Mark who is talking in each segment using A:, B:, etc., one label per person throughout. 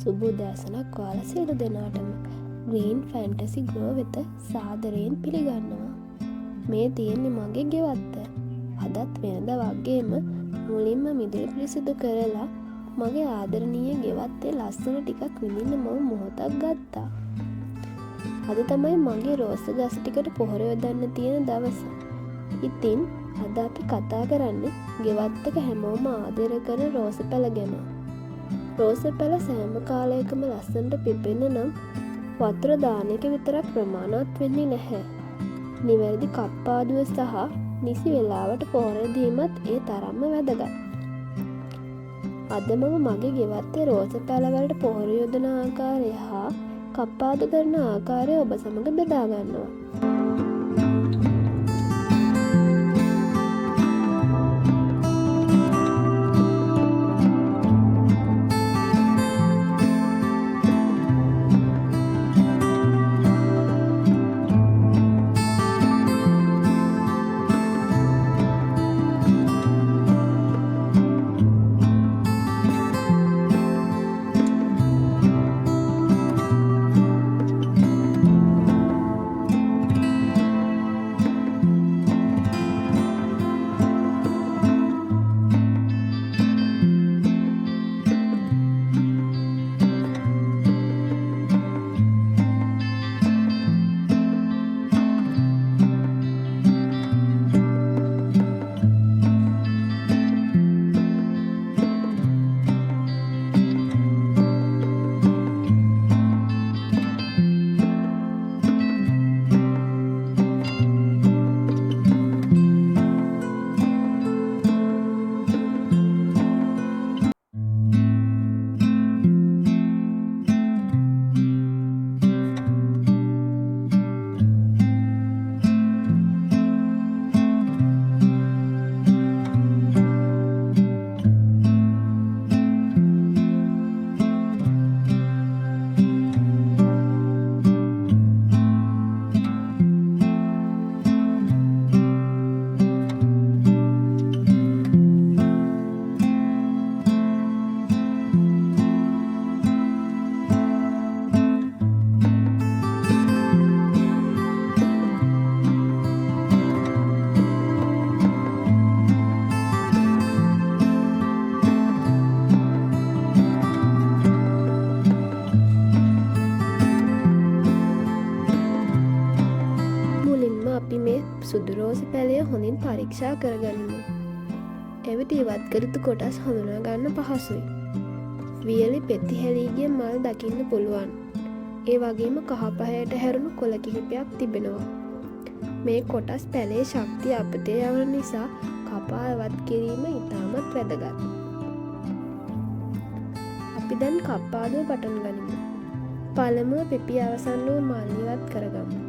A: සුබ උදෑසනක් ඔයාලා සියලු දෙනාටම ග්‍රීන් ෆැන්ටසි ග්‍රෝ වෙත සාදරයෙන් පිළිගන්නවා. මේ තියෙන්නේ මගේ ගෙවත්ත. අදත් වෙනද වගේම මුලින්ම මිදුළු පිරිසිදු කරලා මගේ ආදරණීය ගෙවත්තේ ලස්සන ටිකක් විඳින්න මම මොහොතක් ගත්තා. අද තමයි මගේ රෝස ගස් ටිකට පොහොර යොදන්න තියෙන දවස. ඉතින් අද අපි කතා කරන්නේ ගෙවත්තක හැමෝම ආදර කරන රෝස පැළ ගැන. රෝස පැළ සෑම කාලයකම ලස්සනට පිපෙන්න නම් වතුර දාන එක විතරක් ප්‍රමාණවත් වෙන්නේ නැහැ. නිවැරදි කප්පාදුව සහ නිසි වෙලාවට පොහොර දීමත් ඒ තරම්ම වැදගත්. අද මම මගේ ගෙවත්තේ රෝස පැළ වලට පොහොර යොදන ආකාරය හා කප්පාදු කරන ආකාරය ඔබ සමග බෙදා ගන්නවා. අපි මේ සුදු රෝස පැළය හොඳින් පරීක්ෂා කරගනිමු. එවිට ඉවත් කර යුතු කොටස් හඳුනා ගන්න පහසුයි. වියලි පෙති හැලී ගිය මල් දකින්න පුළුවන්. ඒ වගේම කහපහයට හැරුණු කොළ කිහිපයක් තිබෙනවා. මේ කොටස් පැළේ ශක්තිය අපතේ යවන නිසා කපා ඉවත් කිරීම ඉතාමත් වැදගත්. අපි දැන් කප්පාදුව පටන් ගනිමු. පළමුව පිපි අවසන් වූ මල් ඉවත් කරගමු.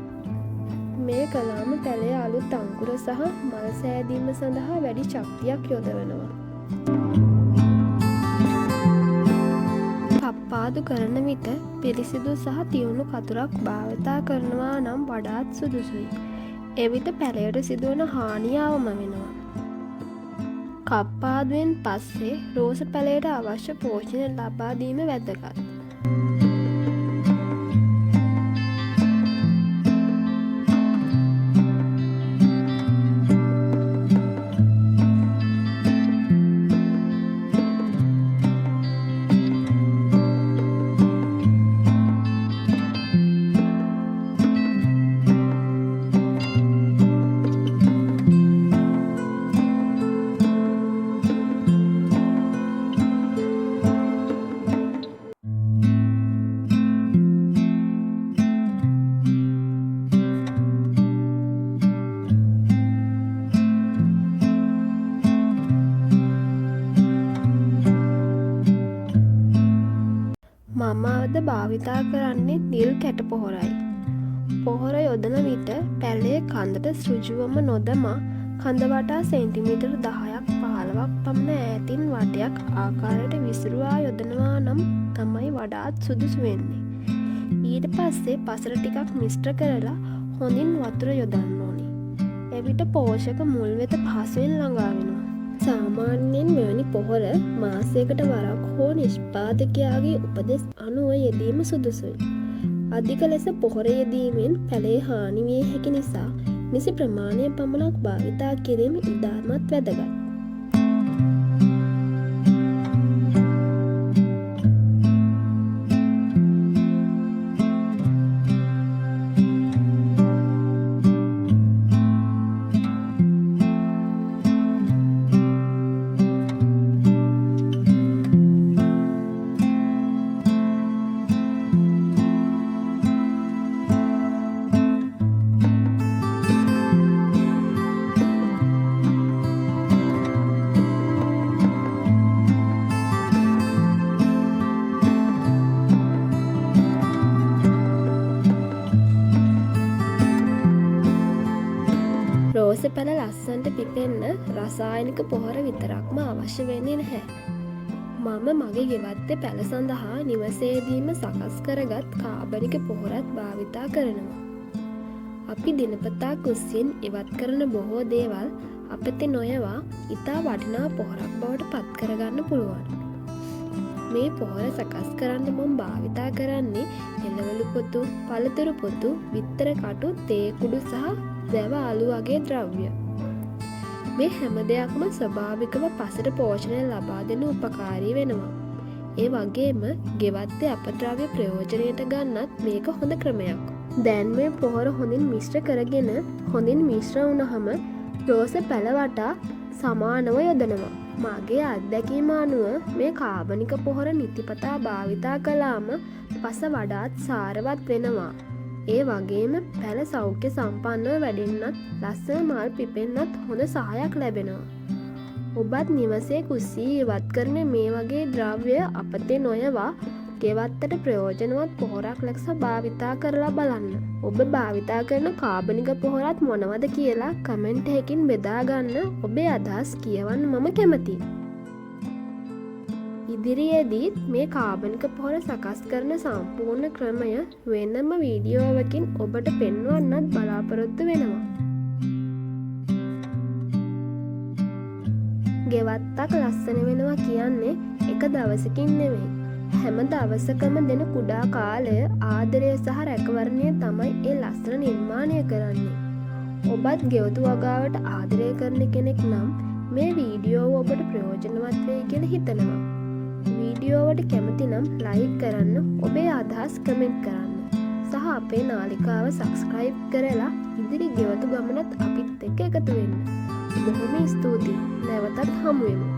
A: මේ කලාම පැළේ අලුත් අංකුර සහ මල් සෑදීම සඳහා වැඩි ශක්තියක් යොදවනවා. කප්පාදු කරන විට පිරිසිදු සහ තියුණු කතුරක් භාවිතා කරනවා නම් වඩාත් සුදුසුයි. එවිට පැළයට සිදුවන හානිය අවම වෙනවා. කප්පාදුවෙන් පස්සේ රෝස පැළයට අවශ්‍ය පෝෂණය ලබා දීම වැදගත්. මම අද භාවිතා කරන්නේ නිල් කැට පොහොරයි. පොහොර යොදන විට පැළේ කඳට සෘජුවම නොදමා කඳ වටා සෙන්ටිමීටර් 10ක් 15ක් පමණ ඈතින් වටයක් ආකාරයට විසිරුවා යොදනවා නම් තමයි වඩාත් සුදුසු වෙන්නේ. ඊට පස්සේ පසර ටිකක් මිශ්‍ර කරලා හොඳින් වතුර යොදන්න ඕනි. එවිට පෝෂක මුල් වෙත පහසුවෙන් ළඟා වෙනවා. සාමාන්‍යයෙන් මෙවැනි පොහොර මාසයකට වරක් හෝ නිෂ්පාදකයාගේ උපදෙස් අනුව යෙදීම සුදුසුයි. අධික ලෙස පොහොර යෙදීමෙන් පැළේ හානි විය හැකි නිසා නිසි ප්‍රමාණය පමණක් භාවිතා කිරීම ඉතාමත් වැදගත්. රෝස පැළ ලස්සන්ට පිපෙන්න රසායනික පොහොර විතරක්ම අවශ්‍ය වෙන්නේ නැහැ. මම මගේ ගෙවත්තේ පැළ සඳහා නිවසේදීම සකස් කරගත් කාබනික පොහොරත් භාවිතා කරනවා. අපි දිනපතා කුස්සියෙන් ඉවත් කරන බොහෝ දේවල් අපතේ නොයවා ඉතා වටිනා පොහොරක් බවට පත් කරගන්න පුළුවන්. මේ පොහොර සකස් කරන්න මම භාවිතා කරන්නේ එළවලු පොතු, පළතුරු පොතු, බිත්තර කටු, තේ කුඩු සහ දැව අලු වගේ ද්‍රව්‍ය. මේ හැම දෙයක්ම ස්වභාවිකව පසට පෝෂණය ලබා දෙන උපකාරී වෙනවා. ඒ වගේම ගෙවත්තේ අපද්‍රව්‍ය ප්‍රයෝජනයට ගන්නත් මේක හොඳ ක්‍රමයක්. දැන් මේ පොහොර හොඳින් මිශ්‍ර කරගෙන හොඳින් මිශ්‍ර වුණහම රෝස පැළ වටා සමානව යොදනවා. මගේ අත්දැකීම අනුව මේ කාබනික පොහොර නිතිපතා භාවිතා කළාම පස වඩාත් සාරවත් වෙනවා. ඒ වගේම පැළ සෞඛ්‍ය සම්පන්නව වැඩෙන්නත් ලස්සන මල් පිපෙන්නත් හොඳ සහයක් ලැබෙනවා. ඔබත් නිවසේ කුස්සී ඉවත් කරන මේ වගේ ද්‍රව්‍ය අපතේ නොයවා ගෙවත්තට ප්‍රයෝජනවත් පොහොරක් ලෙස භාවිතා කරලා බලන්න. ඔබ භාවිතා කරන කාබනික පොහොරත් මොනවද කියලා කමෙන්ට් එකකින් බෙදාගන්න ඔබේ අදහස් කියවන්න මම කැමතියි. ඉදිරියේදීත් මේ කාබනික පොහොර සකස් කරන සම්පූර්ණ ක්‍රමය වෙනම වීඩියෝවකින් ඔබට පෙන්වන්නත් බලාපොරොත්තු වෙනවා. ගෙවත්තක් ලස්සන වෙනවා කියන්නේ එක දවසකින් නෙවෙයි. හැම දවසකම දෙන කුඩා කාලය ආදරය සහ රැකවරණය තමයි ඒ ලස්සන නිර්මාණය කරන්නේ. ඔබත් ගෙවතු වගාවට ආදරය කරන කෙනෙක් නම් මේ වීඩියෝව ඔබට ප්‍රයෝජනවත් වෙයි කියලා හිතනවා. වීඩියෝවට කැමති නම් ලයික් කරන්න, ඔබේ අදහස් කමෙන්ට් කරන්න සහ අපේ නාලිකාව සබ්ස්ක්‍රයිබ් කරලා ඉදිරි ගෙවතු ගමනත් අපිත් එක්ක එකතු වෙන්න. බොහොම ස්තුතියි. නැවතත් හමු වෙමු.